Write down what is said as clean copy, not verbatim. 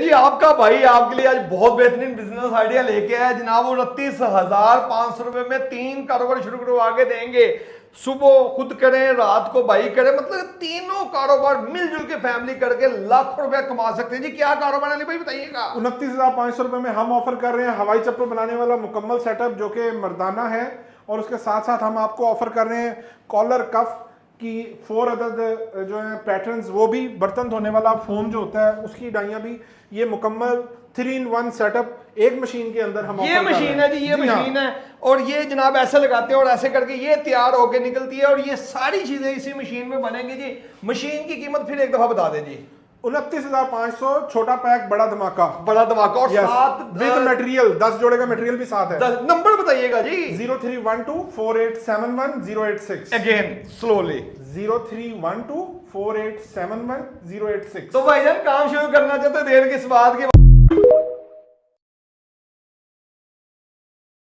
जी आपका भाई आपके लिए आज बहुत बेहतरीन बिजनेस आइडिया लेके आया जनाब। 29,500 रुपए में 3 कारोबार शुरू करवा के देंगे। सुबह खुद करें, रात को भाई करें, मतलब तीनों कारोबार मिलजुल के फैमिली करके लाखों रुपया कमा सकते हैं। जी क्या कारोबार है भाई बताइएगा। 29,500 रुपए में हम ऑफर कर रहे हैं हवाई चप्पल बनाने वाला मुकम्मल सेटअप जो कि मर्दाना है, और उसके साथ साथ हम आपको ऑफर कर रहे हैं कॉलर कफ की 4 अदद जो है पैटर्न्स, वो भी बर्तन धोने वाला फोम जो होता है उसकी डाइयां भी, ये मुकम्मल 3-in-1 सेटअप एक मशीन के अंदर हम ये मशीन है जी, ये मशीन है और ये जनाब ऐसे लगाते हैं और ऐसे करके ये तैयार होके निकलती है और ये सारी चीजें इसी मशीन में बनेंगी जी। मशीन की कीमत फिर एक दफा बता दें जी। 29,500 छोटा पैक बड़ा धमाका और साथ विद मटेरियल 10 जोड़े का मटेरियल भी साथ है। नंबर बताइएगा जी। 031248711086। Again slowly 031248711086। तो भाईजान काम शुरू करना चाहते देर किस बात की।